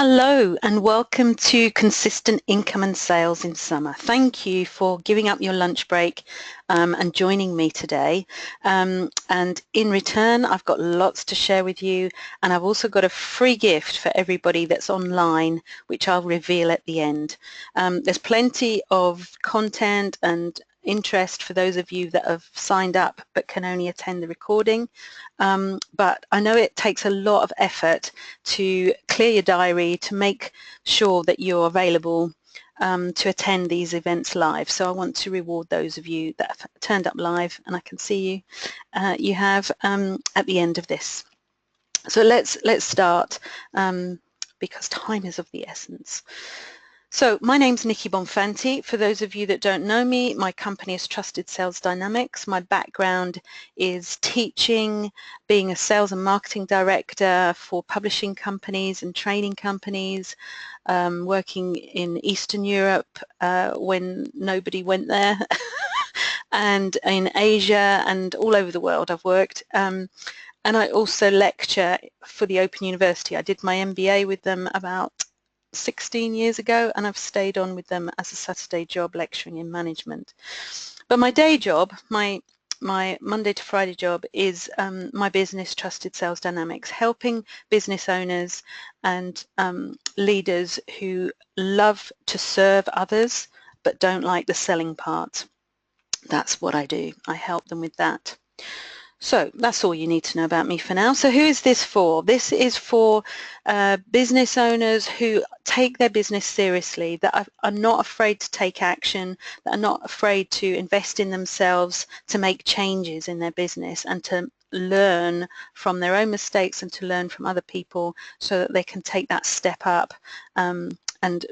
Hello and welcome to Consistent Income and Sales in Summer. Thank you for giving up your lunch break and joining me today. And in return, I've got lots to share with you, and I've also got a free gift for everybody that's online, which I'll reveal at the end. There's plenty of content and interest for those of you that have signed up but can only attend the recording. But I know it takes a lot of effort to clear your diary, to make sure that you're available to attend these events live. So I want to reward those of you that have turned up live, and I can see you, you have at the end of this. So let's start because time is of the essence. So my name's Nikki Bonfanti. For those of you that don't know me, my company is Trusted Sales Dynamics. My background is teaching, being a sales and marketing director for publishing companies and training companies, working in Eastern Europe when nobody went there, and in Asia and all over the world I've worked. And I also lecture for the Open University. I did my MBA with them about 16 years ago, and I've stayed on with them as a Saturday job lecturing in management. But my day job, my Monday to Friday job, is my business, Trusted Sales Dynamics, helping business owners and leaders who love to serve others but don't like the selling part. That's what I do. I help them with that. So that's all you need to know about me for now. So who is this for? This is for business owners who take their business seriously, that are not afraid to take action, that are not afraid to invest in themselves, to make changes in their business, and to learn from their own mistakes and to learn from other people so that they can take that step up and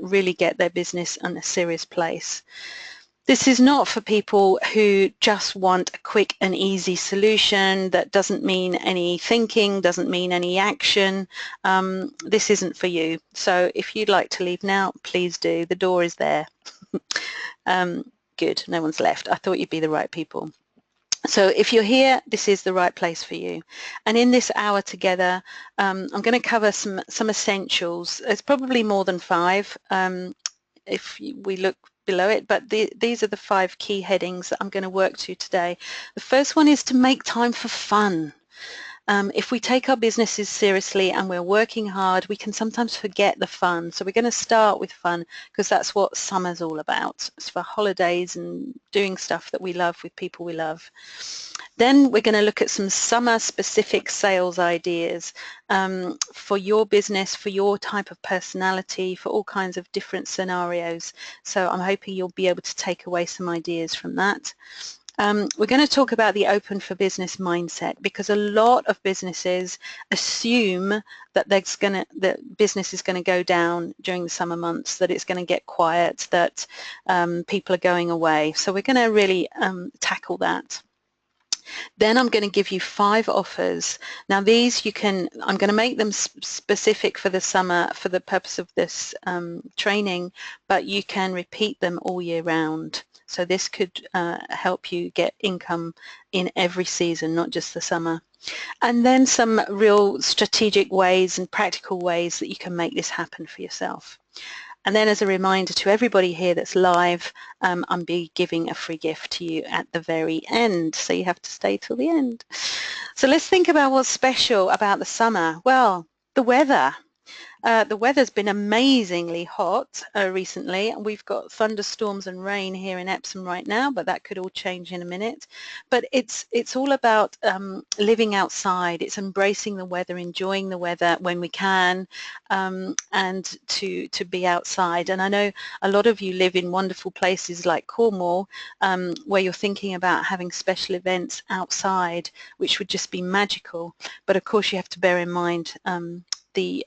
really get their business in a serious place. This is not for people who just want a quick and easy solution that doesn't mean any thinking, doesn't mean any action. This isn't for you. So if you'd like to leave now, please do. The door is there. Good, no one's left. I thought you'd be the right people. So if you're here, this is the right place for you. And in this hour together, I'm going to cover some essentials. There's probably more than 5 if we look below it, but these are the 5 key headings that I'm going to work to today. The first one is to make time for fun. If we take our businesses seriously and we're working hard, we can sometimes forget the fun. So we're going to start with fun because that's what summer's all about. It's for holidays and doing stuff that we love with people we love. Then we're going to look at some summer-specific sales ideas for your business, for your type of personality, for all kinds of different scenarios. So I'm hoping you'll be able to take away some ideas from that. We're going to talk about the open for business mindset, because a lot of businesses assume that business is going to go down during the summer months, that it's going to get quiet, that people are going away. So we're going to really tackle that. Then I'm going to give you 5 offers. Now these I'm going to make them specific for the summer for the purpose of this training, but you can repeat them all year round. So this could help you get income in every season, not just the summer. And then some real strategic ways and practical ways that you can make this happen for yourself. And then as a reminder to everybody here that's live, I'm be giving a free gift to you at the very end, so you have to stay till the end. So let's think about what's special about the summer. Well, the weather. The weather's been amazingly hot recently, and we've got thunderstorms and rain here in Epsom right now, but that could all change in a minute. But it's all about living outside. It's embracing the weather, enjoying the weather when we can, and to be outside. And I know a lot of you live in wonderful places like Cornwall, where you're thinking about having special events outside, which would just be magical. But of course you have to bear in mind the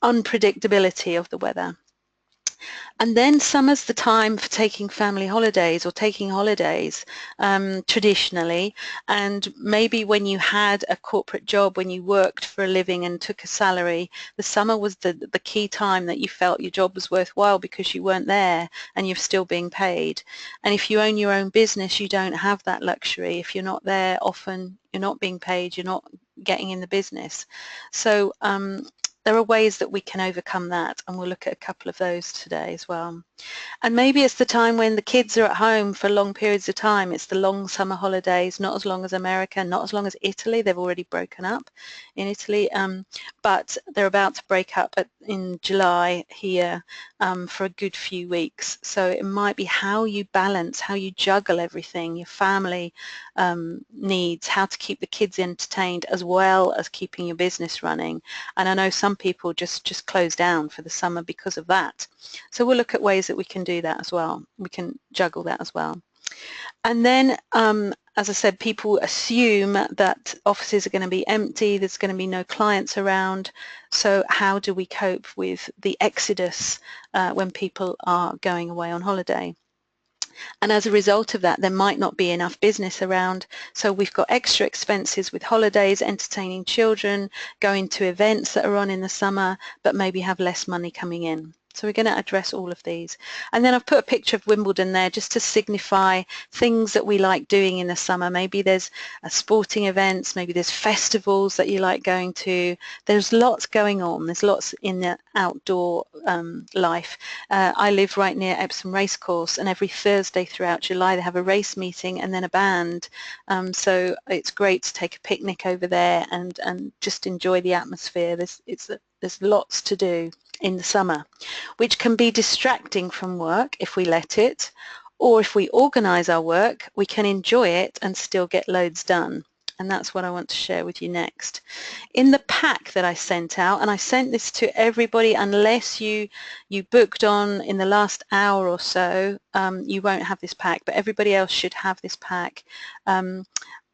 unpredictability of the weather. And then summer's the time for taking family holidays or taking holidays traditionally, and maybe when you had a corporate job, when you worked for a living and took a salary, the summer was the key time that you felt your job was worthwhile because you weren't there and you're still being paid. And if you own your own business, you don't have that luxury. If you're not there often, you're not being paid, you're not getting in the business. So there are ways that we can overcome that, and we'll look at a couple of those today as well. And maybe it's the time when the kids are at home for long periods of time. It's the long summer holidays, not as long as America, not as long as Italy. They've already broken up in Italy, but they're about to break up in July here for a good few weeks. So it might be how you balance, how you juggle everything, your family needs, how to keep the kids entertained as well as keeping your business running. And I know some people just close down for the summer because of that. So we'll look at ways that we can do that as well. We can juggle that as well. And then, as I said, people assume that offices are going to be empty, there's going to be no clients around. So how do we cope with the exodus when people are going away on holiday? And as a result of that, there might not be enough business around. So we've got extra expenses with holidays, entertaining children, going to events that are on in the summer, but maybe have less money coming in. So we're going to address all of these. And then I've put a picture of Wimbledon there just to signify things that we like doing in the summer. Maybe there's sporting events, maybe there's festivals that you like going to. There's lots going on. There's lots in the outdoor life. I live right near Epsom Racecourse, and every Thursday throughout July they have a race meeting and then a band. So it's great to take a picnic over there and just enjoy the atmosphere. There's lots to do in the summer, which can be distracting from work if we let it, or if we organise our work, we can enjoy it and still get loads done. And that's what I want to share with you next. In the pack that I sent out, and I sent this to everybody, unless you booked on in the last hour or so, you won't have this pack, but everybody else should have this pack.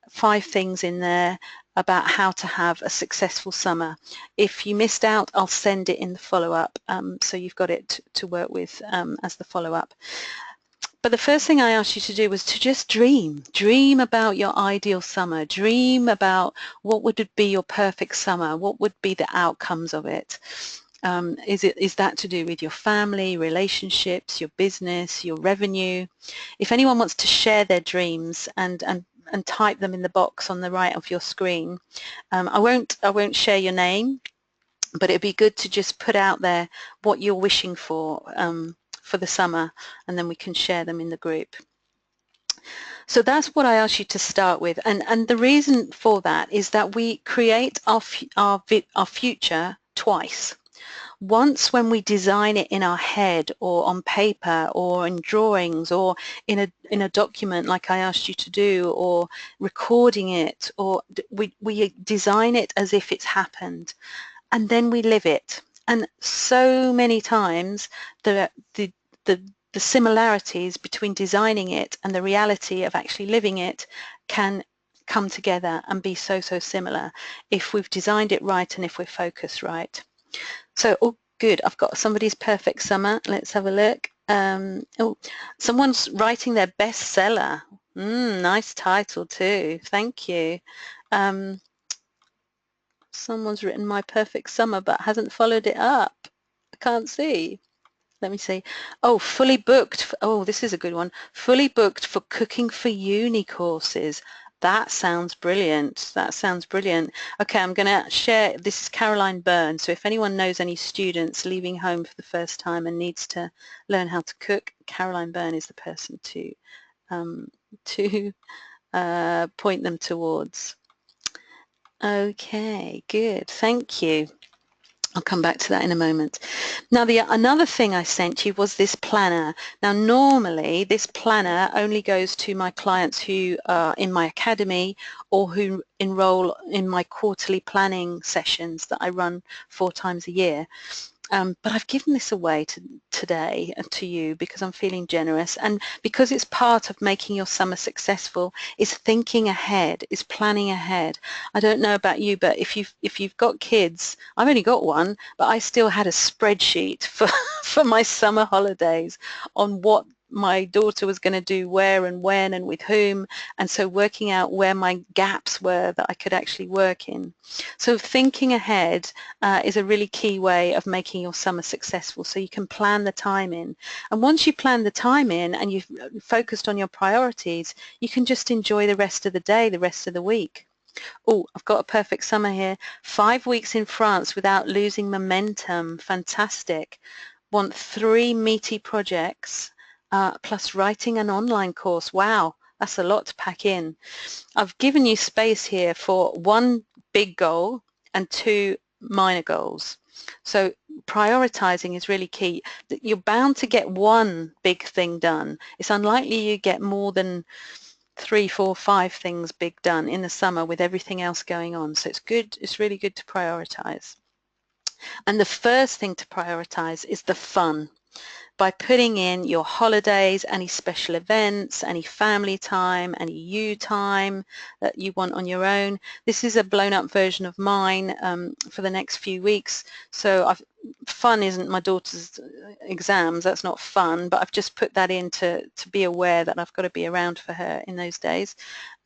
5 things in there about how to have a successful summer. If you missed out, I'll send it in the follow-up, so you've got it to work with as the follow-up. But the first thing I asked you to do was to just dream about your ideal summer, dream about what would be your perfect summer, what would be the outcomes of it. Is that to do with your family, relationships, your business, your revenue? If anyone wants to share their dreams and type them in the box on the right of your screen. I won't share your name, but it'd be good to just put out there what you're wishing for the summer, and then we can share them in the group. So that's what I asked you to start with, and the reason for that is that we create our future twice. Once when we design it in our head or on paper or in drawings or in a document like I asked you to do, or recording it, or we design it as if it's happened, and then we live it. And so many times the similarities between designing it and the reality of actually living it can come together and be so similar if we've designed it right and if we're focused right. So, oh, good, I've got somebody's perfect summer. Let's have a look. Oh, someone's writing their bestseller. Nice title too. Thank you. Someone's written my perfect summer but hasn't followed it up. I can't see. Let me see. Oh, fully booked. Oh, this is a good one. Fully booked for Cooking for Uni courses. That sounds brilliant. That sounds brilliant. Okay, I'm going to share. This is Caroline Byrne. So if anyone knows any students leaving home for the first time and needs to learn how to cook, Caroline Byrne is the person to point them towards. Okay, good. Thank you. I'll come back to that in a moment. Now, another thing I sent you was this planner. Now, normally this planner only goes to my clients who are in my academy or who enroll in my quarterly planning sessions that I run 4 times a year. But I've given this away today to you because I'm feeling generous, and because it's part of making your summer successful is thinking ahead, is planning ahead. I don't know about you, but if you've got kids, I've only got one, but I still had a spreadsheet for my summer holidays on what my daughter was going to do where and when and with whom, and so working out where my gaps were that I could actually work in. So thinking ahead is a really key way of making your summer successful, so you can plan the time in. And once you plan the time in and you've focused on your priorities, you can just enjoy the rest of the day, the rest of the week. Oh, I've got a perfect summer here. 5 weeks in France without losing momentum. Fantastic. Want 3 meaty projects plus writing an online course. Wow, that's a lot to pack in. I've given you space here for 1 big goal and 2 minor goals. So prioritizing is really key. You're bound to get 1 big thing done. It's unlikely you get more than 3, 4, 5 things big done in the summer with everything else going on. So it's good, it's really good to prioritize. And the first thing to prioritize is the fun, by putting in your holidays, any special events, any family time, any you time that you want on your own. This is a blown up version of mine for the next few weeks. So fun isn't my daughter's exams, that's not fun, but I've just put that in to be aware that I've got to be around for her in those days.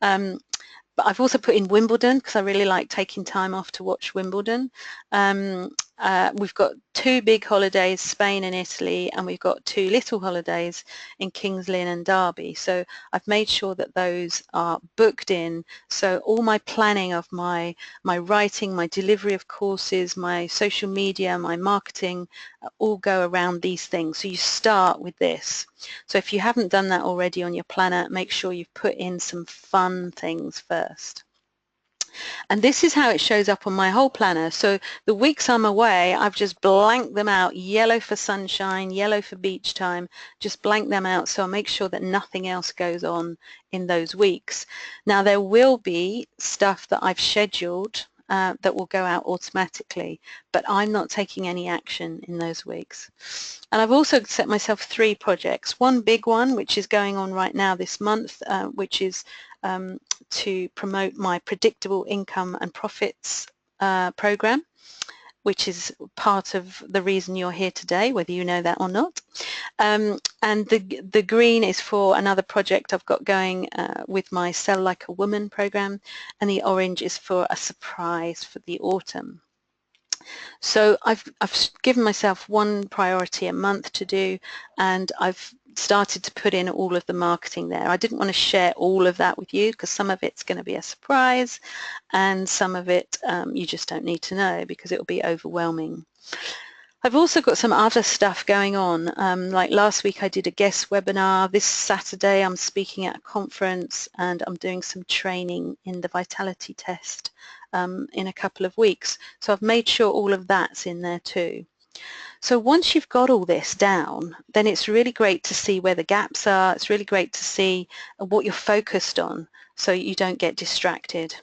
But I've also put in Wimbledon because I really like taking time off to watch Wimbledon. We've got 2 big holidays, Spain and Italy, and we've got 2 little holidays in Kings Lynn and Derby. So I've made sure that those are booked in. So all my planning of my writing, my delivery of courses, my social media, my marketing, all go around these things. So you start with this. So if you haven't done that already on your planner, make sure you've put in some fun things first. And this is how it shows up on my whole planner. So the weeks I'm away, I've just blanked them out, yellow for sunshine, yellow for beach time, just blank them out so I make sure that nothing else goes on in those weeks. Now there will be stuff that I've scheduled that will go out automatically, but I'm not taking any action in those weeks. And I've also set myself 3 projects. One big one, which is going on right now this month, which is to promote my predictable income and profits program, which is part of the reason you're here today, whether you know that or not. And the green is for another project I've got going with my Sell Like a Woman program, and the orange is for a surprise for the autumn. So I've given myself 1 priority a month to do, and I've started to put in all of the marketing there. I didn't want to share all of that with you because some of it's going to be a surprise and some of it you just don't need to know because it will be overwhelming. I've also got some other stuff going on. Like last week I did a guest webinar. This Saturday I'm speaking at a conference and I'm doing some training in the vitality test in a couple of weeks. So I've made sure all of that's in there too. So once you've got all this down, then it's really great to see where the gaps are. It's really great to see what you're focused on so you don't get distracted.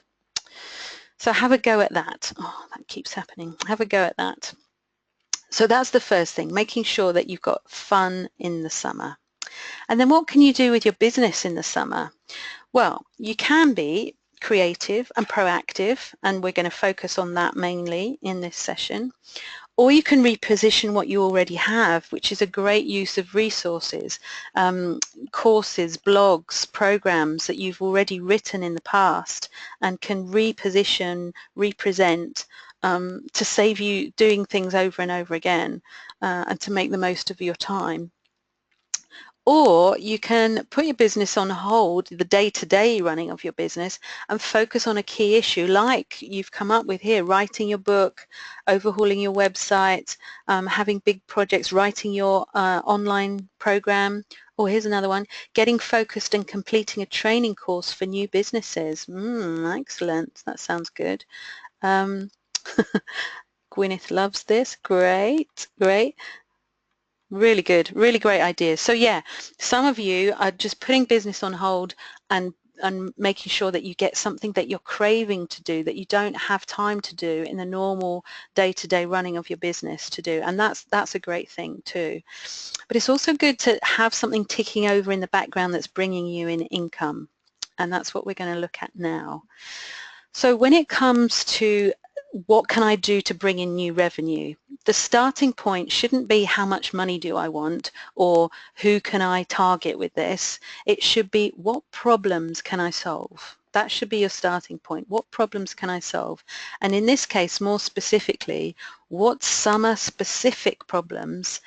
So have a go at that. Oh, that keeps happening. Have a go at that. So that's the first thing, making sure that you've got fun in the summer. And then what can you do with your business in the summer? Well, you can be creative and proactive, and we're going to focus on that mainly in this session. Or you can reposition what you already have, which is a great use of resources, courses, blogs, programs that you've already written in the past and can reposition, represent to save you doing things over and over again and to make the most of your time. Or you can put your business on hold, the day-to-day running of your business, and focus on a key issue like you've come up with here, writing your book, overhauling your website, having big projects, writing your online program. Or here's another one, getting focused and completing a training course for new businesses. Excellent, that sounds good. Gwyneth loves this. Great, great. Really good, really great ideas. So yeah, some of you are just putting business on hold and making sure that you get something that you're craving to do that you don't have time to do in the normal day-to-day running of your business to do, and that's a great thing too. But it's also good to have something ticking over in the background that's bringing you in income, and that's what we're going to look at now. So when it comes to what can I do to bring in new revenue, the starting point shouldn't be how much money do I want or who can I target with this. It should be what problems can I solve. That should be your starting point. What problems can I solve? And in this case, more specifically, what summer specific problems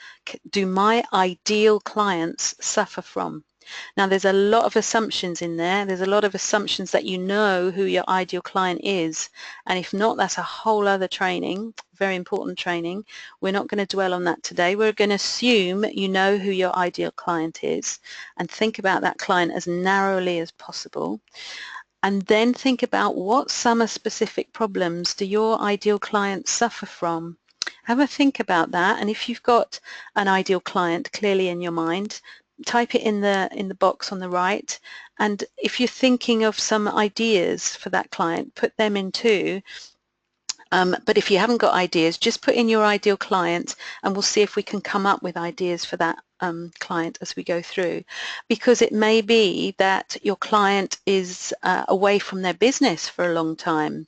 do my ideal clients suffer from? Now there's a lot of assumptions in there. There's a lot of assumptions that you know who your ideal client is, and if not, that's a whole other training, very important training. We're not going to dwell on that today. We're going to assume you know who your ideal client is and think about that client as narrowly as possible. And then think about what summer specific problems do your ideal client suffer from. Have a think about that, and if you've got an ideal client clearly in your mind, type it in the box on the right, and if you're thinking of some ideas for that client, put them in too. But if you haven't got ideas, just put in your ideal client and we'll see if we can come up with ideas for that client as we go through, because it may be that your client is away from their business for a long time.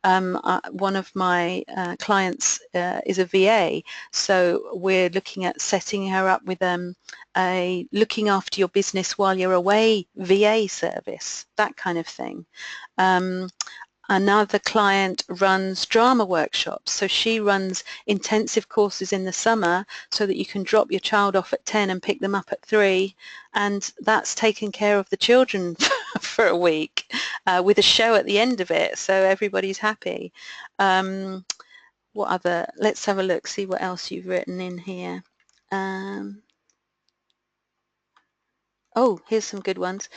One of my clients is a VA, so we're looking at setting her up with a looking after your business while you're away VA service, that kind of thing. Another client runs drama workshops, so she runs intensive courses in the summer so that you can drop your child off at 10 and pick them up at 3, and that's taking care of the children for a week with a show at the end of it, so everybody's happy. What other, let's have a look, see what else you've written in here. Oh, here's some good ones.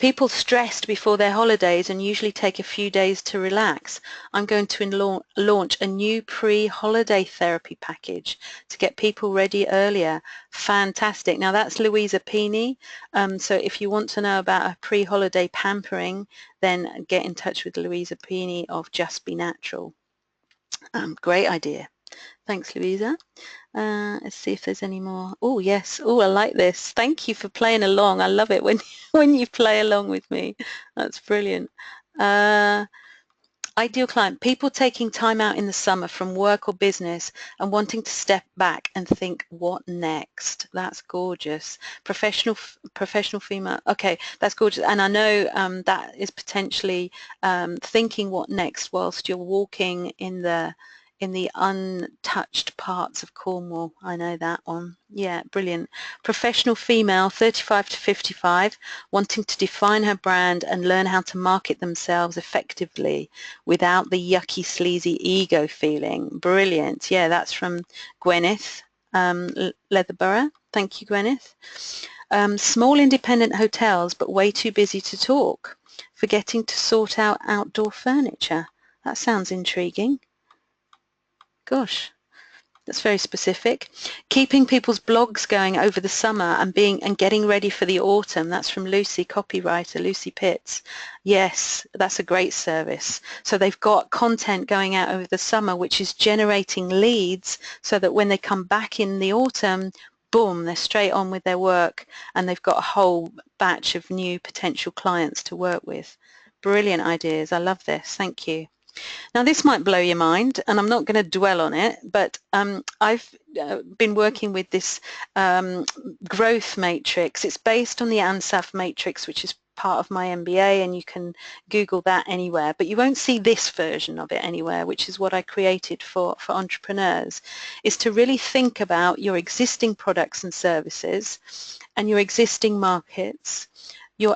People stressed before their holidays and usually take a few days to relax. I'm going to launch a new pre-holiday therapy package to get people ready earlier. Fantastic. Now that's Louisa Pini. So if you want to know about a pre-holiday pampering, then get in touch with Louisa Pini of Just Be Natural. Great idea. Thanks, Louisa. Let's see if there's any more. Oh, yes. Oh, I like this. Thank you for playing along. I love it when you play along with me. That's brilliant. Ideal client, people taking time out in the summer from work or business and wanting to step back and think, what next? That's gorgeous. Professional female. Okay, that's gorgeous. And I know that is potentially thinking what next whilst you're walking in the untouched parts of Cornwall. I know that one. Yeah, brilliant. Professional female, 35 to 55, wanting to define her brand and learn how to market themselves effectively without the yucky, sleazy ego feeling. Brilliant. Yeah, that's from Gwyneth Leatherborough. Thank you, Gwyneth. Small independent hotels, but way too busy to talk. Forgetting to sort out outdoor furniture. That sounds intriguing. Gosh, that's very specific. Keeping people's blogs going over the summer and getting ready for the autumn. That's from Lucy, copywriter, Lucy Pitts. Yes, that's a great service. So they've got content going out over the summer which is generating leads so that when they come back in the autumn, boom, they're straight on with their work and they've got a whole batch of new potential clients to work with. Brilliant ideas. I love this. Thank you. Now this might blow your mind and I'm not going to dwell on it, but I've been working with this growth matrix. It's based on the ANSAF matrix, which is part of my MBA, and you can Google that anywhere, but you won't see this version of it anywhere, which is what I created for entrepreneurs, is to really think about your existing products and services and your existing markets,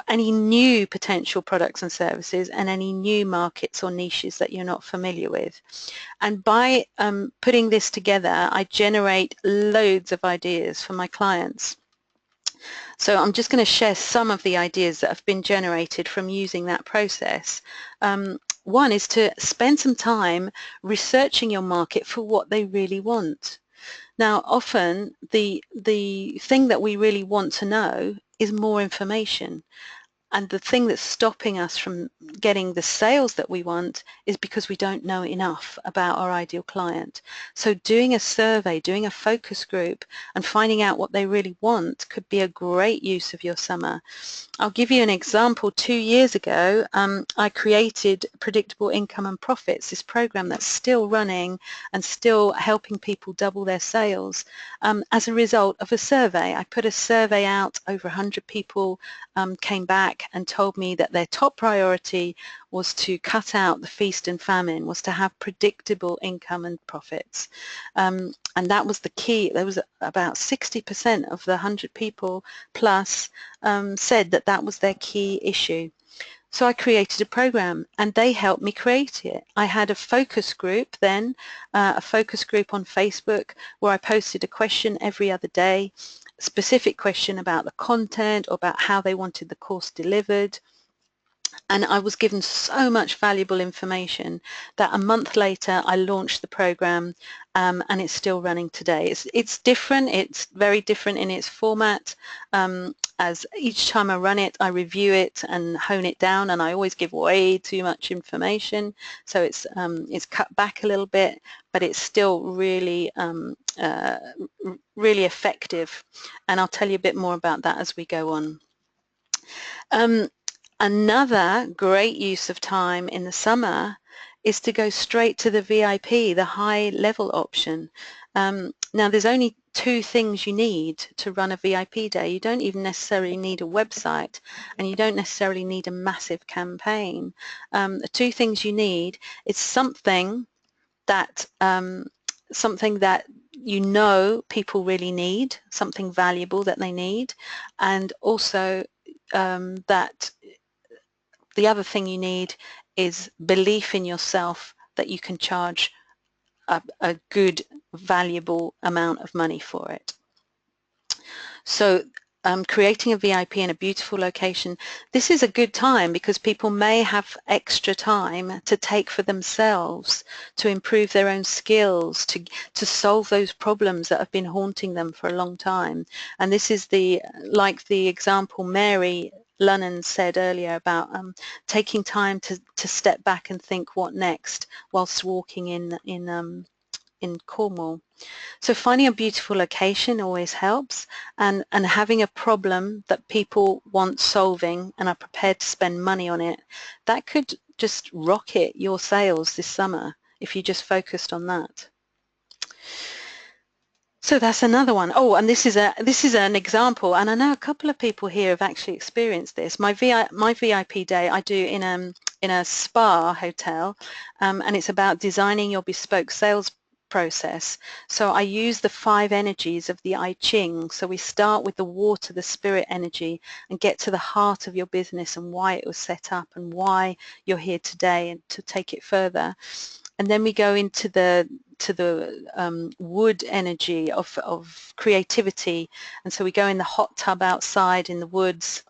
any new potential products and services, and any new markets or niches that you're not familiar with. And by putting this together, I generate loads of ideas for my clients. So I'm just going to share some of the ideas that have been generated from using that process. One is to spend some time researching your market for what they really want. Now, often the thing that we really want to know is more information. And the thing that's stopping us from getting the sales that we want is because we don't know enough about our ideal client. So doing a survey, doing a focus group and finding out what they really want could be a great use of your summer. I'll give you an example. 2 years ago, I created Predictable Income and Profits, this program that's still running and still helping people double their sales as a result of a survey. I put a survey out, over 100 people came back back and told me that their top priority was to cut out the feast and famine, was to have predictable income and profits. And that was the key. There was about 60% of the 100 people plus said that that was their key issue. So I created a program and they helped me create it. I had a focus group then, a focus group on Facebook where I posted a question every other day, a specific question about the content or about how they wanted the course delivered. And I was given so much valuable information that a month later I launched the program, and it's still running today. It's different, it's very different in its format. As each time I run it, I review it and hone it down, and I always give way too much information, so it's cut back a little bit, but it's still really really effective, and I'll tell you a bit more about that as we go on. Another great use of time in the summer is to go straight to the VIP, the high level option. Now there's only two things you need to run a VIP day. You don't even necessarily need a website, and you don't necessarily need a massive campaign. The two things you need is something that you know people really need, something valuable that they need, and also that the other thing you need is belief in yourself that you can charge a good, valuable amount of money for it. So creating a VIP in a beautiful location, this is a good time because people may have extra time to take for themselves, to improve their own skills, to solve those problems that have been haunting them for a long time. And this is like the example Mary Lunnan said earlier about taking time to step back and think what next whilst walking in Cornwall. So finding a beautiful location always helps, and having a problem that people want solving and are prepared to spend money on it, that could just rocket your sales this summer if you just focused on that. So that's another one. Oh, and this is an example, and I know a couple of people here have actually experienced this. My VIP day I do in a spa hotel, and it's about designing your bespoke sales process. So I use the 5 energies of the I Ching. So we start with the water, the spirit energy, and get to the heart of your business and why it was set up and why you're here today, and to take it further. And then we go into the wood energy of creativity, and so we go in the hot tub outside in the woods,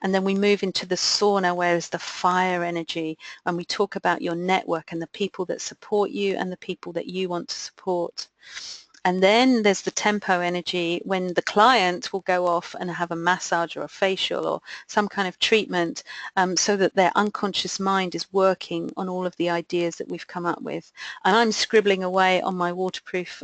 and then we move into the sauna where is the fire energy, and we talk about your network and the people that support you and the people that you want to support. And then there's the tempo energy when the client will go off and have a massage or a facial or some kind of treatment, so that their unconscious mind is working on all of the ideas that we've come up with. And I'm scribbling away on my waterproof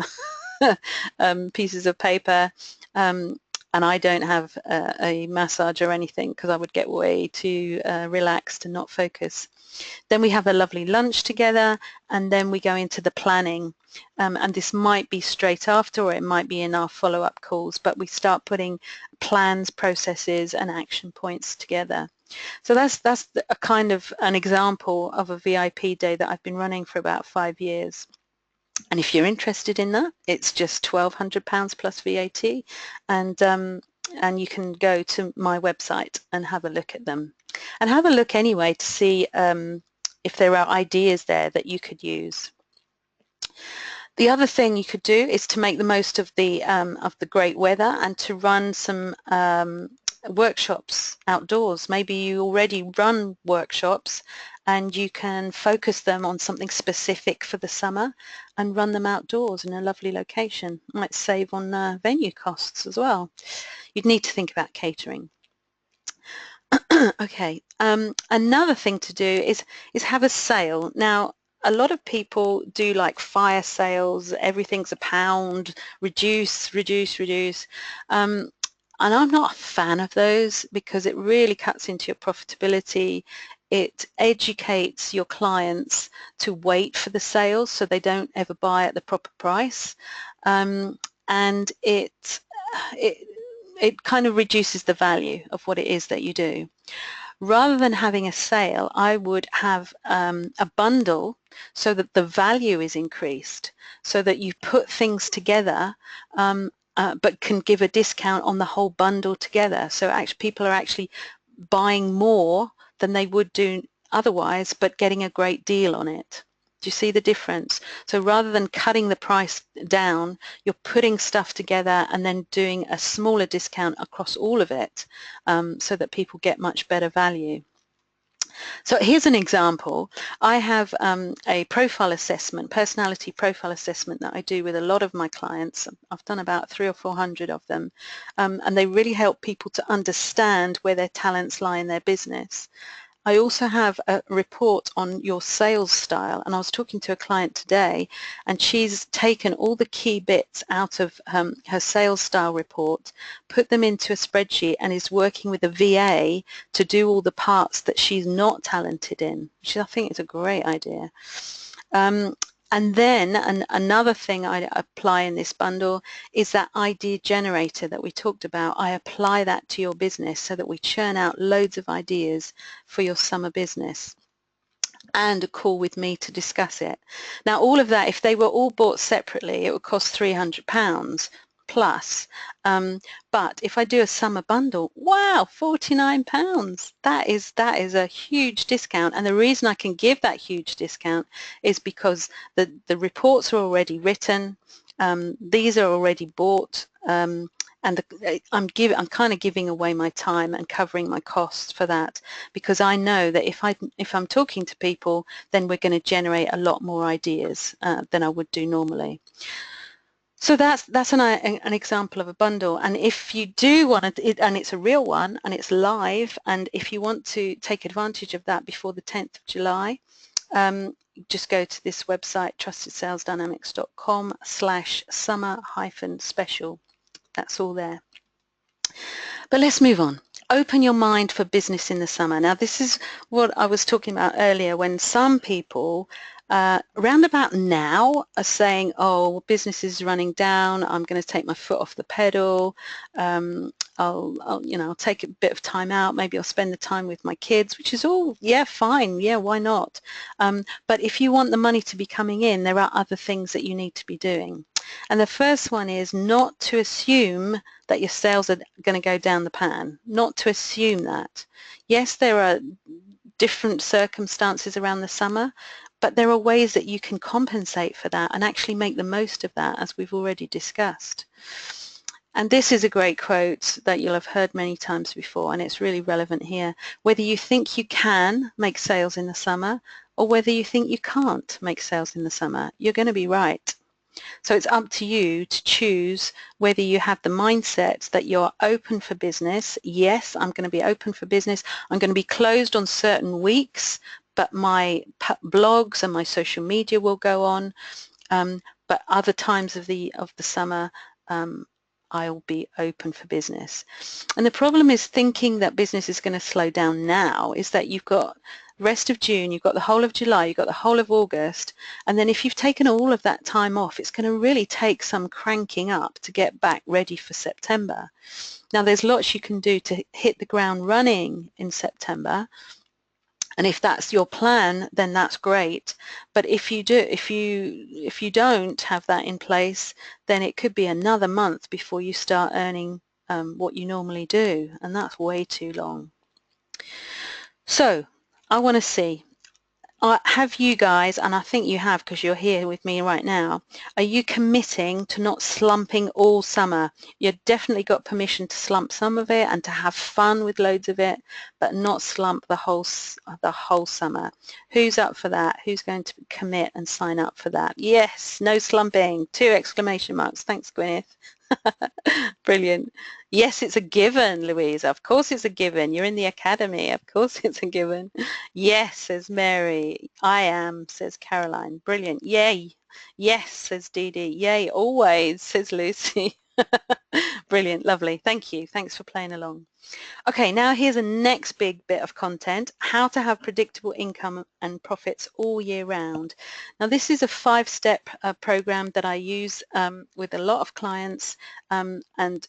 pieces of paper, and I don't have a massage or anything because I would get way too relaxed and not focus. Then we have a lovely lunch together, and then we go into the planning, and this might be straight after or it might be in our follow-up calls, but we start putting plans, processes and action points together. So that's a kind of an example of a VIP day that I've been running for about 5 years. And if you're interested in that, it's just £1,200 plus VAT, and you can go to my website and have a look at them. And have a look anyway to see if there are ideas there that you could use. The other thing you could do is to make the most of the great weather and to run some workshops outdoors. Maybe you already run workshops and you can focus them on something specific for the summer and run them outdoors in a lovely location. Might save on venue costs as well. You'd need to think about catering. Okay, another thing to do is have a sale. Now, a lot of people do like fire sales, everything's £1, reduce, reduce, reduce. And I'm not a fan of those because it really cuts into your profitability. It educates your clients to wait for the sales so they don't ever buy at the proper price, and it kind of reduces the value of what it is that you do. rather than having a sale, I would have a bundle so that the value is increased, so that you put things together but can give a discount on the whole bundle together. So actually people are actually buying more than they would do otherwise, but getting a great deal on it. Do you see the difference? So rather than cutting the price down, you're putting stuff together and then doing a smaller discount across all of it so that people get much better value. So here's an example. I have a profile assessment, personality profile assessment that I do with a lot of my clients. I've done about 300 or 400 of them, and they really help people to understand where their talents lie in their business. I also have a report on your sales style, and I was talking to a client today and she's taken all the key bits out of her sales style report, put them into a spreadsheet and is working with a VA to do all the parts that she's not talented in, which I think is a great idea. And then another thing I apply in this bundle is that idea generator that we talked about. I apply that to your business so that we churn out loads of ideas for your summer business, and a call with me to discuss it. Now all of that, if they were all bought separately, it would cost £300 plus. But if I do a summer bundle, wow, £49. That is a huge discount, and the reason I can give that huge discount is because the reports are already written, these are already bought, and I'm kind of giving away my time and covering my costs for that, because I know that if I'm talking to people, then we're going to generate a lot more ideas than I would do normally. So that's an example of a bundle. And if you do want to, and it's a real one and it's live, and if you want to take advantage of that before the 10th of July, just go to this website, trustedsalesdynamics.com/summer-special. That's all there. But let's move on. Open your mind for business in the summer. Now this is what I was talking about earlier, when some people round about now are saying, oh, business is running down, I'm going to take my foot off the pedal, I'll take a bit of time out, maybe I'll spend the time with my kids, which is all, yeah, fine, yeah, why not? But if you want the money to be coming in, there are other things that you need to be doing. And the first one is not to assume that your sales are going to go down the pan, not to assume that. Yes, there are different circumstances around the summer, but there are ways that you can compensate for that and actually make the most of that, as we've already discussed. And this is a great quote that you'll have heard many times before, and it's really relevant here. Whether you think you can make sales in the summer or whether you think you can't make sales in the summer, you're going to be right. So it's up to you to choose whether you have the mindset that you're open for business. Yes, I'm going to be open for business. I'm going to be closed on certain weeks, but my blogs and my social media will go on. But other times of the summer, I'll be open for business. And the problem is thinking that business is going to slow down now is that you've got rest of June, you've got the whole of July, you've got the whole of August, and then if you've taken all of that time off, it's going to really take some cranking up to get back ready for September. Now there's lots you can do to hit the ground running in September, and if that's your plan, then that's great. But if you don't have that in place, then it could be another month before you start earning what you normally do, and that's way too long. So I want to see, have you guys, and I think you have because you're here with me right now, are you committing to not slumping all summer? You've definitely got permission to slump some of it and to have fun with loads of it, but not slump the whole summer. Who's up for that? Who's going to commit and sign up for that? Yes, no slumping, 2 exclamation marks. Thanks, Gwyneth. Brilliant. Yes, it's a given, Louise. Of course it's a given. You're in the academy. Of course it's a given. Yes, says Mary. I am, says Caroline. Brilliant. Yay. Yes, says Dee Dee. Yay, always, says Lucy. Brilliant. Lovely. Thank you. Thanks for playing along. Okay, now here's a next big bit of content, how to have predictable income and profits all year round. Now this is a 5-step program that I use with a lot of clients, and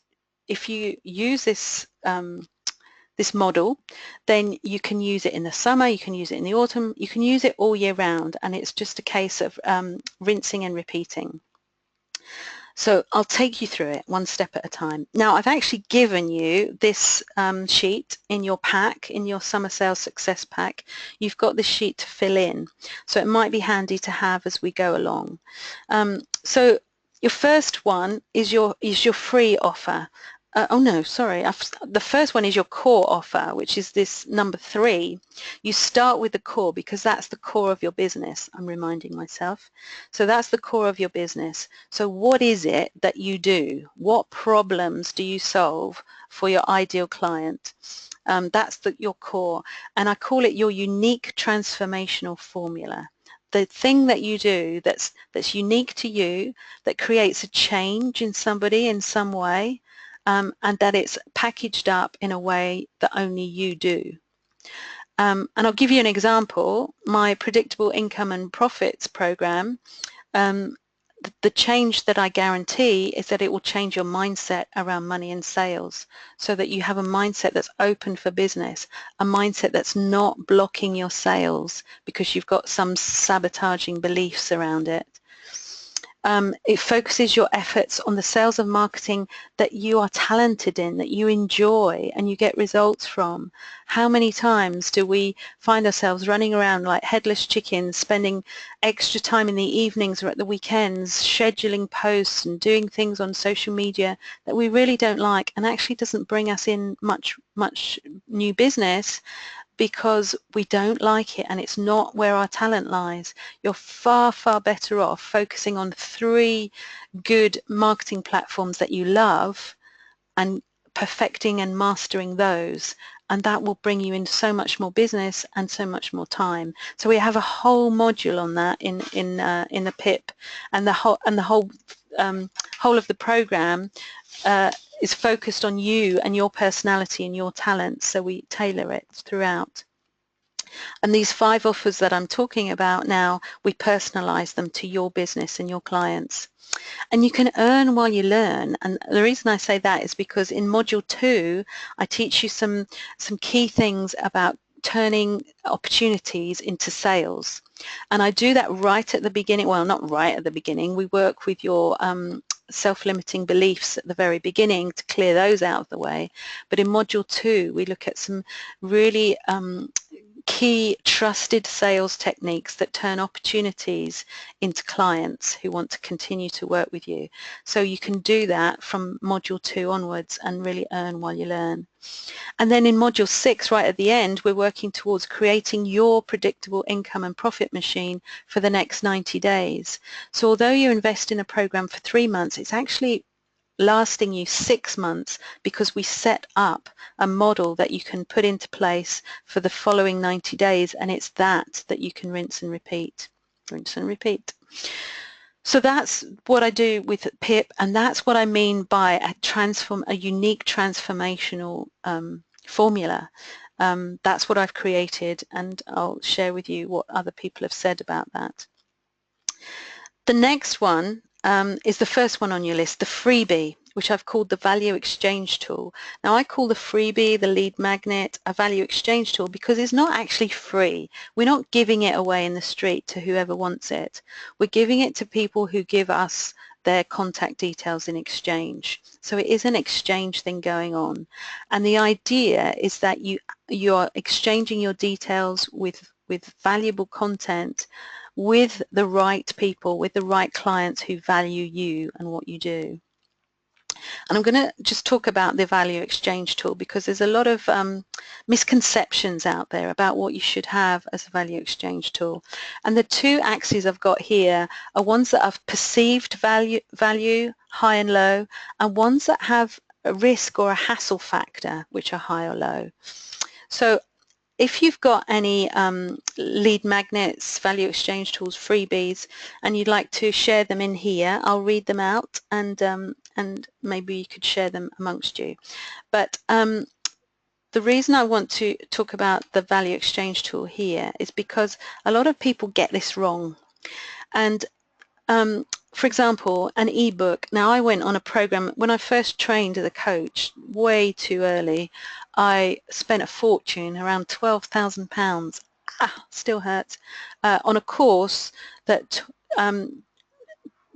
if you use this this model, then you can use it in the summer, you can use it in the autumn, you can use it all year round, and it's just a case of rinsing and repeating. So I'll take you through it one step at a time. Now, I've actually given you this sheet in your pack, in your Summer Sales Success Pack. You've got this sheet to fill in, so it might be handy to have as we go along. So your first one is your free offer. Oh no, sorry. The first one is your core offer, which is this number 3. You start with the core because that's the core of your business. I'm reminding myself. So that's the core of your business. So what is it that you do? What problems do you solve for your ideal client? That's your core, and I call it your unique transformational formula. The thing that you do that's unique to you, that creates a change in somebody in some way, and that it's packaged up in a way that only you do. And I'll give you an example. My Predictable Income and Profits program, the change that I guarantee is that it will change your mindset around money and sales, so that you have a mindset that's open for business, a mindset that's not blocking your sales because you've got some sabotaging beliefs around it. It focuses your efforts on the sales and marketing that you are talented in, that you enjoy and you get results from. How many times do we find ourselves running around like headless chickens, spending extra time in the evenings or at the weekends, scheduling posts and doing things on social media that we really don't like and actually doesn't bring us in much new business, because we don't like it and it's not where our talent lies. You're far better off focusing on 3 good marketing platforms that you love and perfecting and mastering those, and that will bring you in so much more business and so much more time. So we have a whole module on that in the PIP, and the whole of the program is focused on you and your personality and your talents, so we tailor it throughout. And these 5 offers that I'm talking about now, we personalize them to your business and your clients. And you can earn while you learn. And the reason I say that is because in Module 2, I teach you some key things about turning opportunities into sales. And I do that right at the beginning. Well, not right at the beginning. We work with your self-limiting beliefs at the very beginning to clear those out of the way. But in Module 2, we look at some really key trusted sales techniques that turn opportunities into clients who want to continue to work with you. So you can do that from Module 2 onwards and really earn while you learn. And then in Module 6, right at the end, we're working towards creating your predictable income and profit machine for the next 90 days. So although you invest in a program for 3 months, it's actually lasting you 6 months, because we set up a model that you can put into place for the following 90 days, and it's that you can rinse and repeat. Rinse and repeat. So that's what I do with PIP, and that's what I mean by a unique transformational formula. That's what I've created, and I'll share with you what other people have said about that. The next one is the first one on your list, the freebie, which I've called the value exchange tool. Now, I call the freebie, the lead magnet, a value exchange tool because it's not actually free. We're not giving it away in the street to whoever wants it. We're giving it to people who give us their contact details in exchange. So it is an exchange thing going on. And the idea is that you are exchanging your details with valuable content with the right people, with the right clients who value you and what you do. And I'm going to just talk about the value exchange tool because there's a lot of misconceptions out there about what you should have as a value exchange tool. And the 2 axes I've got here are ones that have perceived value, high and low, and ones that have a risk or a hassle factor, which are high or low. So if you've got any lead magnets, value exchange tools, freebies, and you'd like to share them in here, I'll read them out, and maybe you could share them amongst you. But the reason I want to talk about the value exchange tool here is because a lot of people get this wrong. And for example, an ebook. Now, I went on a program when I first trained as a coach way too early. I spent a fortune, around £12,000. Still hurts, on a course that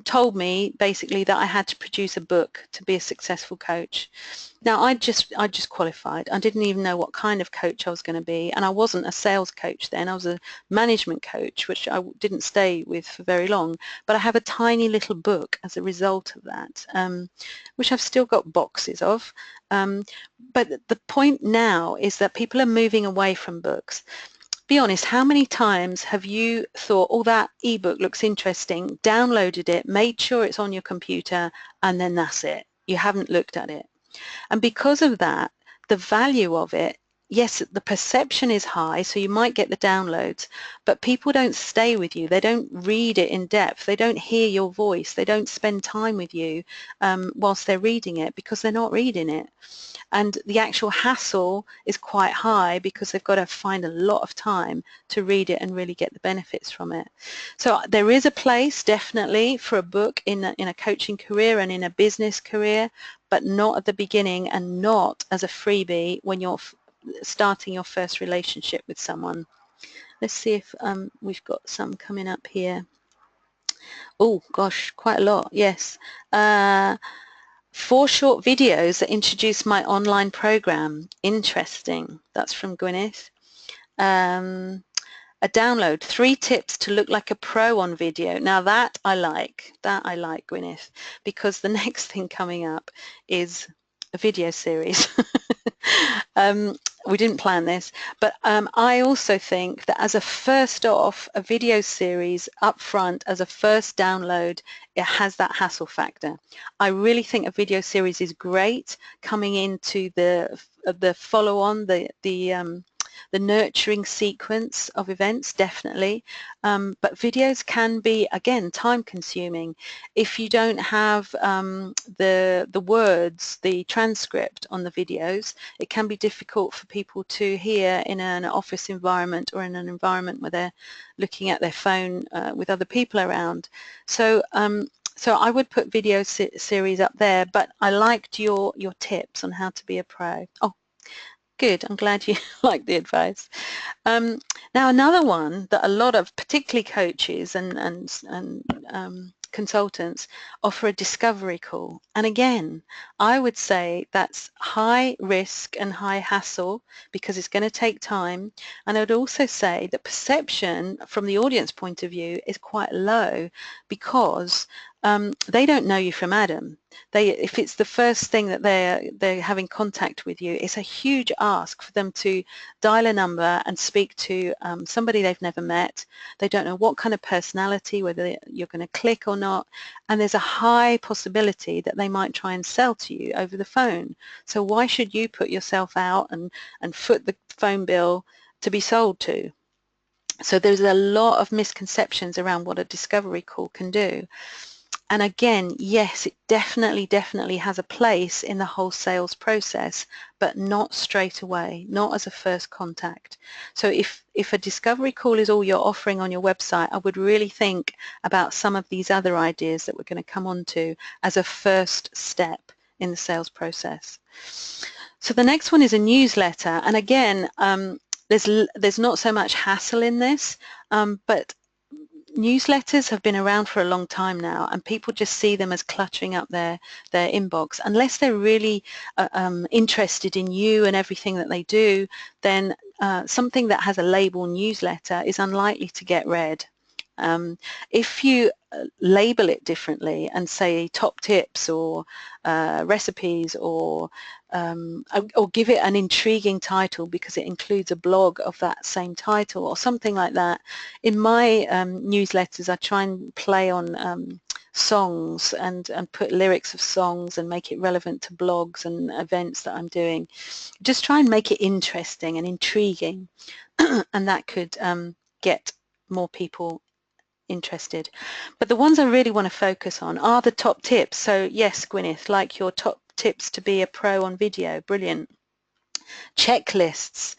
told me basically that I had to produce a book to be a successful coach. Now, I just qualified. I didn't even know what kind of coach I was going to be, and I wasn't a sales coach then. I was a management coach, which I didn't stay with for very long, but I have a tiny little book as a result of that, which I've still got boxes of. But the point now is that people are moving away from books. Be honest, how many times have you thought, oh, that ebook looks interesting, downloaded it, made sure it's on your computer, and then that's it? You haven't looked at it. And because of that, the value of it, yes, the perception is high, so you might get the downloads, but people don't stay with you. They don't read it in depth. They don't hear your voice. They don't spend time with you whilst they're reading it, because they're not reading it. And the actual hassle is quite high because they've got to find a lot of time to read it and really get the benefits from it. So there is a place definitely for a book in a coaching career and in a business career, but not at the beginning and not as a freebie when you're starting your first relationship with someone. Let's see if we've got some coming up here. Oh gosh, quite a lot, yes. 4 short videos that introduce my online program. Interesting. That's from Gwyneth. A download, 3 tips to look like a pro on video. Now that I like, Gwyneth, because the next thing coming up is a video series. We didn't plan this, but I also think that as a first off, a video series up front as a first download, it has that hassle factor. I really think a video series is great coming into the follow-on, the nurturing sequence of events, definitely, but videos can be, again, time-consuming. If you don't have the words, the transcript on the videos, it can be difficult for people to hear in an office environment or in an environment where they're looking at their phone with other people around. So so I would put video series up there, but I liked your tips on how to be a pro. Oh, good. I'm glad you like the advice. Now, another one that a lot of, particularly coaches and consultants, offer a discovery call. And again, I would say that's high risk and high hassle because it's going to take time. And I would also say that perception from the audience point of view is quite low because they don't know you from Adam. If it's the first thing that they're having contact with you, it's a huge ask for them to dial a number and speak to somebody they've never met. They don't know what kind of personality, whether you're going to click or not, and there's a high possibility that they might try and sell to you over the phone. So why should you put yourself out and foot the phone bill to be sold to? So there's a lot of misconceptions around what a discovery call can do. And again, yes, it definitely has a place in the whole sales process, but not straight away, not as a first contact. So if a discovery call is all you're offering on your website, I would really think about some of these other ideas that we're going to come on to as a first step in the sales process. So the next one is a newsletter. And again, there's not so much hassle in this, but newsletters have been around for a long time now, and people just see them as cluttering up their inbox. Unless they're really interested in you and everything that they do, then something that has a label newsletter is unlikely to get read. If you label it differently and say top tips or recipes or give it an intriguing title because it includes a blog of that same title or something like that. In my newsletters, I try and play on songs and put lyrics of songs and make it relevant to blogs and events that I'm doing. Just try and make it interesting and intriguing, and that could get more people interested. But the ones I really want to focus on are the top tips. So yes, Gwyneth, like your top tips to be a pro on video, brilliant. Checklists,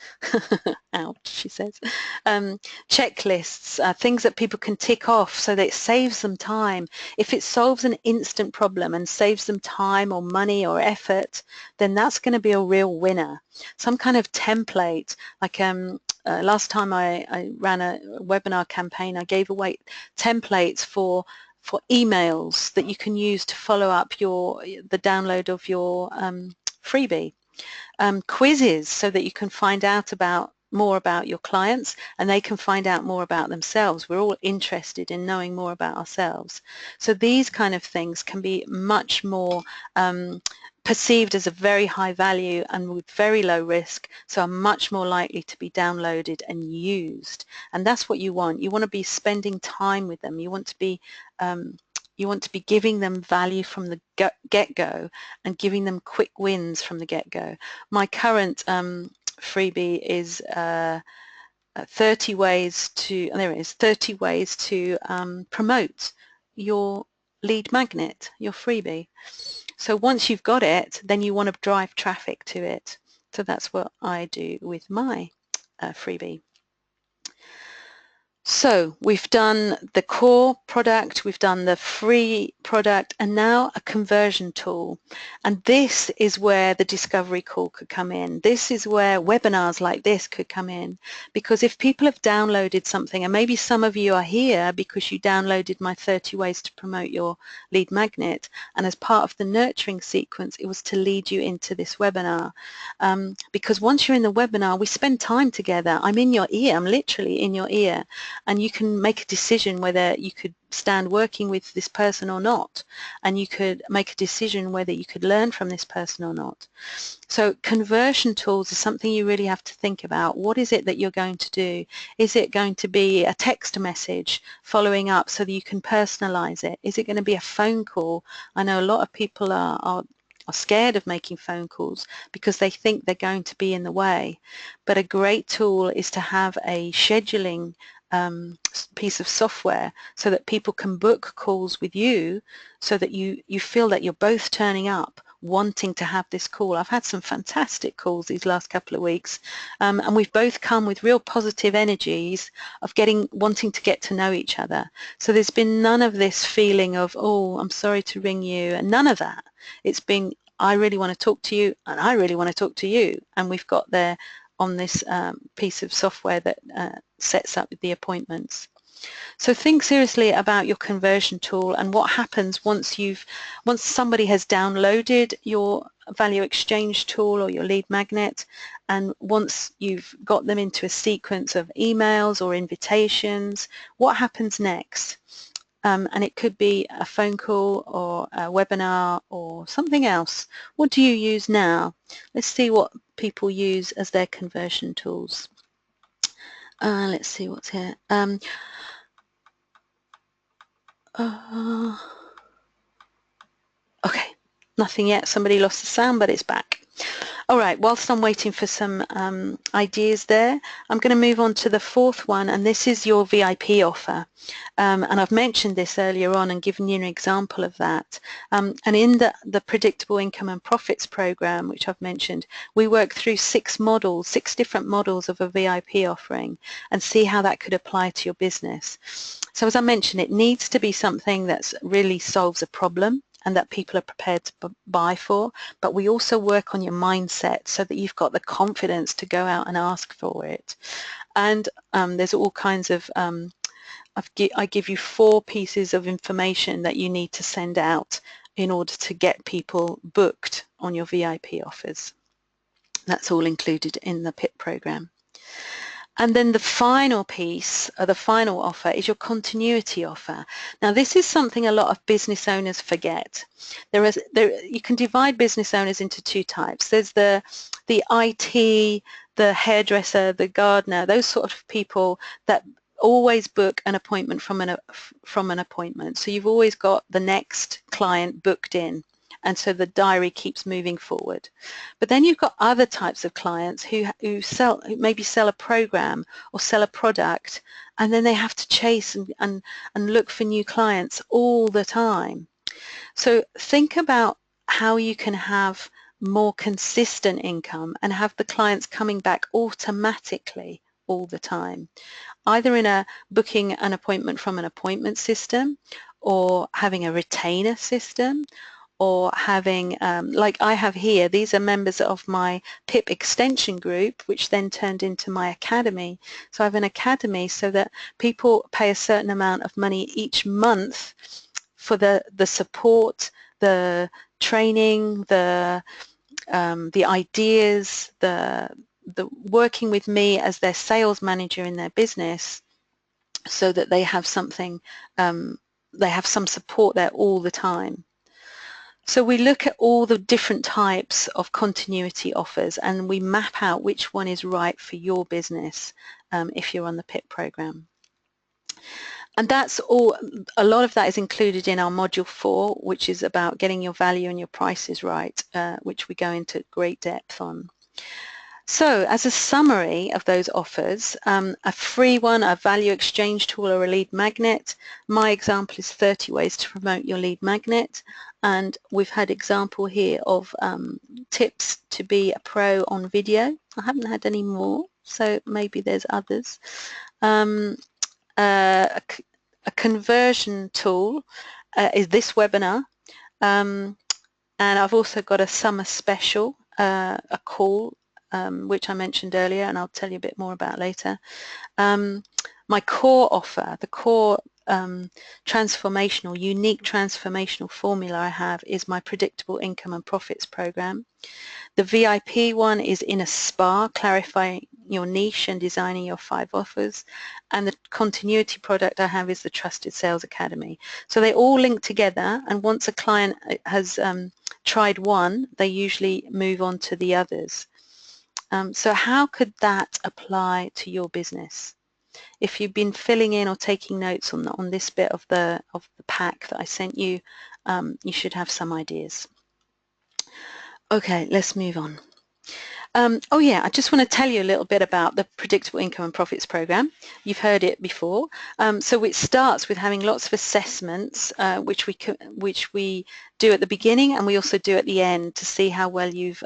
ouch, she says. Checklists, things that people can tick off so that it saves them time. If it solves an instant problem and saves them time or money or effort, then that's going to be a real winner. Some kind of template, like last time I ran a webinar campaign, I gave away templates for emails that you can use to follow up the download of your freebie. Quizzes so that you can find out more about your clients and they can find out more about themselves. We're all interested in knowing more about ourselves. So these kind of things can be much more perceived as a very high value and with very low risk, so are much more likely to be downloaded and used. And that's what you want. You want to be spending time with them. You want to be giving them value from the get-go and giving them quick wins from the get-go. My current freebie is 30 ways to, there it is, 30 ways to promote your lead magnet, your freebie. So once you've got it, then you want to drive traffic to it. So that's what I do with my freebie. So we've done the core product, we've done the free product, and now a conversion tool. And this is where the discovery call could come in. This is where webinars like this could come in. Because if people have downloaded something, and maybe some of you are here because you downloaded my 30 ways to promote your lead magnet, and as part of the nurturing sequence, it was to lead you into this webinar. Because once you're in the webinar, we spend time together. I'm in your ear, I'm literally in your ear. And you can make a decision whether you could stand working with this person or not, and you could make a decision whether you could learn from this person or not. So conversion tools is something you really have to think about. What is it that you're going to do? Is it going to be a text message following up so that you can personalize it? Is it going to be a phone call? I know a lot of people are scared of making phone calls because they think they're going to be in the way. But a great tool is to have a scheduling piece of software so that people can book calls with you, so that you feel that you're both turning up wanting to have this call. I've had some fantastic calls these last couple of weeks, and we've both come with real positive energies of wanting to get to know each other. So there's been none of this feeling of, oh, I'm sorry to ring you, and none of that. It's been, I really want to talk to you and I really want to talk to you, and we've got there on this piece of software that sets up the appointments. So think seriously about your conversion tool and what happens once somebody has downloaded your value exchange tool or your lead magnet, and once you've got them into a sequence of emails or invitations, what happens next? And it could be a phone call or a webinar or something else. What do you use now? Let's see what people use as their conversion tools. Let's see what's here. Okay, nothing yet. Somebody lost the sound, but it's back. All right, whilst I'm waiting for some ideas there, I'm going to move on to the fourth one, and this is your VIP offer. And I've mentioned this earlier on and given you an example of that. And in the Predictable Income and Profits program, which I've mentioned, we work through 6 different models of a VIP offering, and see how that could apply to your business. So as I mentioned, it needs to be something that really solves a problem and that people are prepared to buy for, but we also work on your mindset so that you've got the confidence to go out and ask for it. And there's all kinds of, I give you 4 pieces of information that you need to send out in order to get people booked on your VIP offers. That's all included in the PIP program. And then the final piece, the final offer, is your continuity offer. Now, this is something a lot of business owners forget. You can divide business owners into 2 types. There's the IT, the hairdresser, the gardener, those sort of people that always book an appointment from an appointment. So you've always got the next client booked in, and so the diary keeps moving forward. But then you've got other types of clients who maybe sell a program or sell a product, and then they have to chase and look for new clients all the time. So think about how you can have more consistent income and have the clients coming back automatically all the time, either in a booking an appointment from an appointment system, or having a retainer system, or having, like I have here, these are members of my PIP extension group, which then turned into my academy. So I have an academy so that people pay a certain amount of money each month for the support, the training, the ideas, the working with me as their sales manager in their business, so that they have something, they have some support there all the time. So we look at all the different types of continuity offers and we map out which one is right for your business if you're on the PIP program. And that's all, a lot of that is included in our module 4, which is about getting your value and your prices right, which we go into great depth on. So as a summary of those offers, a free one, a value exchange tool or a lead magnet. My example is 30 ways to promote your lead magnet, and we've had example here of tips to be a pro on video. I haven't had any more, so maybe there's others. A conversion tool is this webinar, and I've also got a summer special, a call, which I mentioned earlier, and I'll tell you a bit more about later. My core offer, the core transformational, unique transformational formula I have is my predictable income and profits program. The VIP one is in a spa, clarifying your niche and designing your 5 offers. And the continuity product I have is the Trusted Sales Academy. So they all link together, and once a client has tried one, they usually move on to the others. So how could that apply to your business? If you've been filling in or taking notes on this bit of the pack that I sent you, you should have some ideas. Okay, let's move on. Oh yeah, I just want to tell you a little bit about the Predictable Income and Profits program. You've heard it before. So it starts with having lots of assessments, which we do at the beginning, and we also do at the end to see how well you've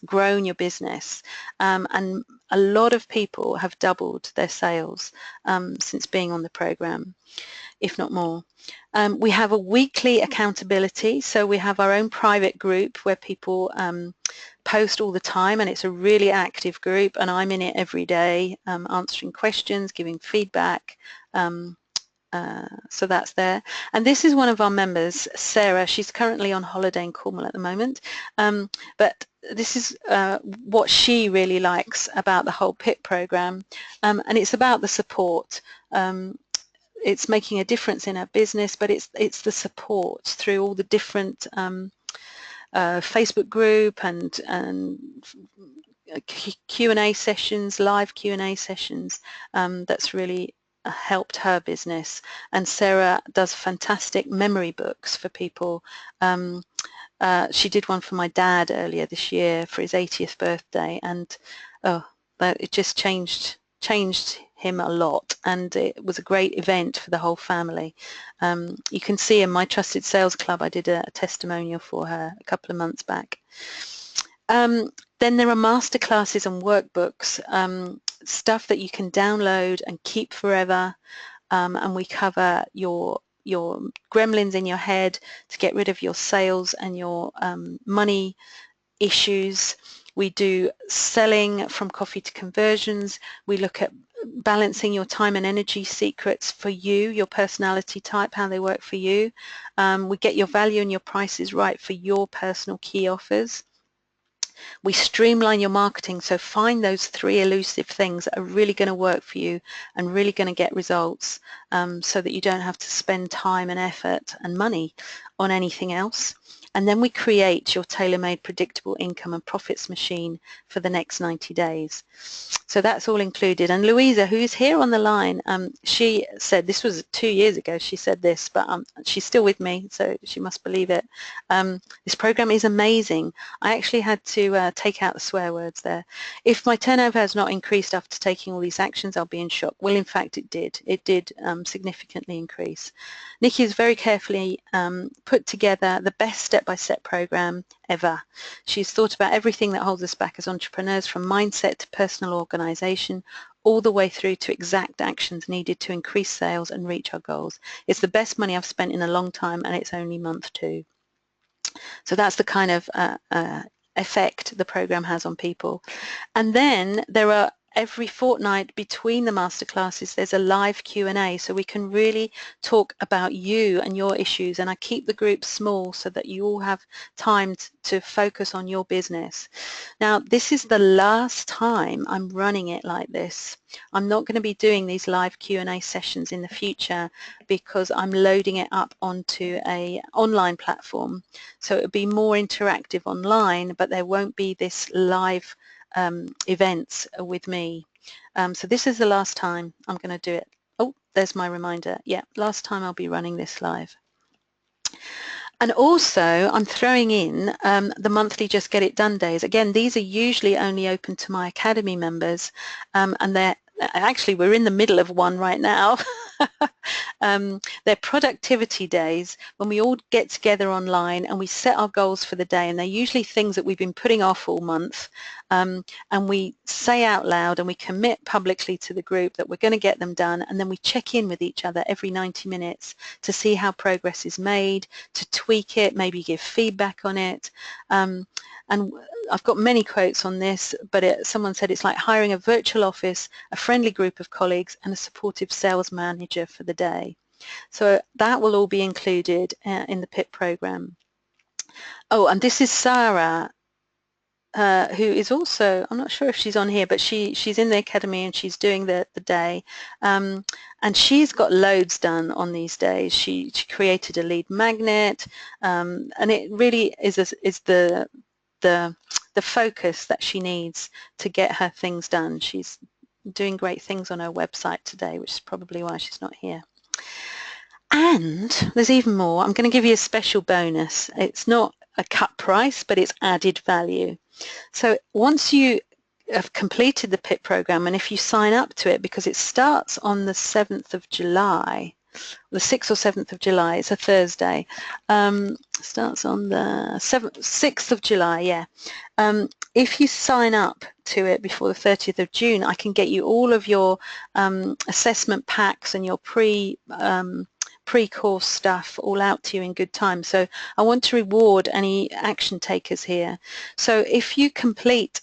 grown your business. And a lot of people have doubled their sales since being on the program, if not more. We have a weekly accountability, so we have our own private group where people post all the time, and it's a really active group, and I'm in it every day answering questions, giving feedback. So that's there. And this is one of our members, Sarah. She's currently on holiday in Cornwall at the moment, but this is what she really likes about the whole PIP program, and it's about the support. It's making a difference in her business, but it's the support through all the different Facebook group and Q&A sessions, live Q&A sessions, that's really helped her business. And Sarah does fantastic memory books for people. She did one for my dad earlier this year for his 80th birthday, and it just changed him a lot, and it was a great event for the whole family. You can see in my Trusted Sales Club I did a testimonial for her a couple of months back. Then there are masterclasses and workbooks, stuff that you can download and keep forever, and we cover your gremlins in your head to get rid of your sales and your money issues. We do selling from coffee to conversions. We look at balancing your time and energy secrets for you, your personality type, how they work for you. We get your value and your prices right for your personal key offers. We streamline your marketing, so find those 3 elusive things that are really going to work for you and really going to get results, so that you don't have to spend time and effort and money on anything else. And then we create your tailor-made predictable income and profits machine for the next 90 days. So that's all included. And Louisa, who is here on the line, she said, this was 2 years ago she said this, but she's still with me, so she must believe it. This program is amazing. I actually had to take out the swear words there. If my turnover has not increased after taking all these actions, I'll be in shock. Well, in fact, it did. It did significantly increase. Nikki has very carefully put together the best step-by-step program ever. She's thought about everything that holds us back as entrepreneurs, from mindset to personal organization, all the way through to exact actions needed to increase sales and reach our goals. It's the best money I've spent in a long time, and it's only month 2. So that's the kind of effect the program has on people. And then there are, every fortnight between the masterclasses, there's a live Q&A, so we can really talk about you and your issues, and I keep the group small so that you all have time to focus on your business. Now, this is the last time I'm running it like this. I'm not going to be doing these live Q&A sessions in the future because I'm loading it up onto an online platform, so it'll be more interactive online, but there won't be this live events with me. So this is the last time I'm going to do it. Oh, there's my reminder. Yeah, last time I'll be running this live. And also I'm throwing in the monthly Just Get It Done days. Again, these are usually only open to my Academy members, and they're actually, we're in the middle of one right now. They're productivity days when we all get together online and we set our goals for the day, and they're usually things that we've been putting off all month, and we say out loud and we commit publicly to the group that we're going to get them done, and then we check in with each other every 90 minutes to see how progress is made, to tweak it, maybe give feedback on it. And I've got many quotes on this, but someone said it's like hiring a virtual office, a friendly group of colleagues, and a supportive sales manager for the day. So that will all be included in the PIP program. Oh, and this is Sarah, who is also, I'm not sure if she's on here, but she's in the Academy and she's doing the day. And she's got loads done on these days. She created a lead magnet, and it really is the focus that she needs to get her things done. She's doing great things on her website today, which is probably why she's not here. And there's even more. I'm going to give you a special bonus. It's not a cut price, but it's added value. So once you have completed the PIP program, and if you sign up to it, because it starts on the 7th of July, the 6th or 7th of July, it's a Thursday, starts on the 6th of July, yeah. If you sign up to it before the 30th of June, I can get you all of your assessment packs and your pre-course stuff all out to you in good time. So I want to reward any action takers here. So if you complete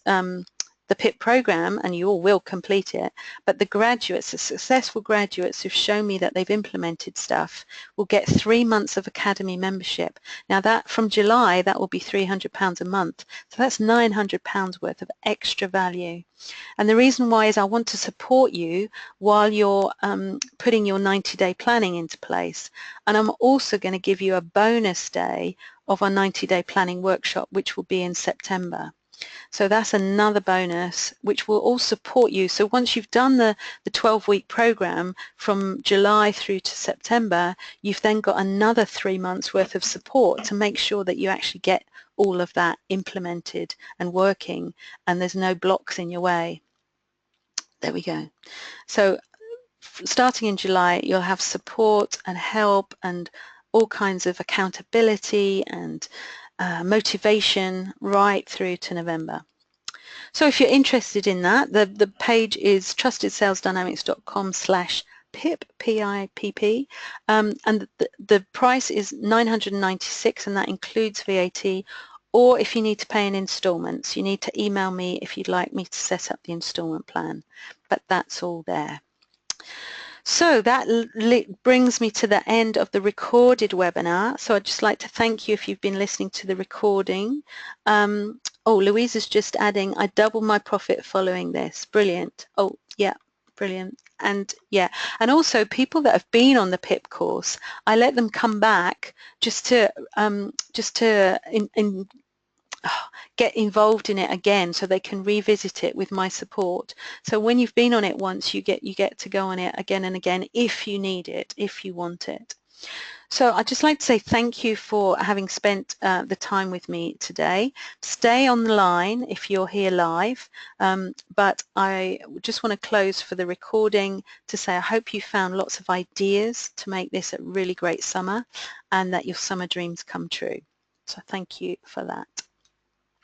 the PIP program, and you all will complete it, but the graduates, the successful graduates who've shown me that they've implemented stuff, will get 3 months of Academy membership. Now that, from July, that will be £300 a month. So that's £900 worth of extra value. And the reason why is I want to support you while you're putting your 90-day planning into place. And I'm also going to give you a bonus day of our 90-day planning workshop, which will be in September. So that's another bonus which will all support you. So once you've done the 12-week program from July through to September, you've then got another 3 months worth of support to make sure that you actually get all of that implemented and working, and there's no blocks in your way. There we go. So starting in July, you'll have support and help and all kinds of accountability and motivation right through to November. So if you're interested in that, the page is trustedsalesdynamics.com/PIP, P-I-P-P, and the price is $996, and that includes VAT. Or if you need to pay in installments, you need to email me if you'd like me to set up the installment plan. But that's all there. So that brings me to the end of the recorded webinar. So I'd just like to thank you if you've been listening to the recording. Oh, Louise is just adding, I double my profit following this. Brilliant. Oh, yeah, brilliant. And yeah, and also people that have been on the PIP course, I let them come back just to get involved in it again, so they can revisit it with my support. So when you've been on it once, you get to go on it again and again if you need it, if you want it. So I'd just like to say thank you for having spent the time with me today. Stay on the line if you're here live, but I just want to close for the recording to say I hope you found lots of ideas to make this a really great summer and that your summer dreams come true. So thank you for that.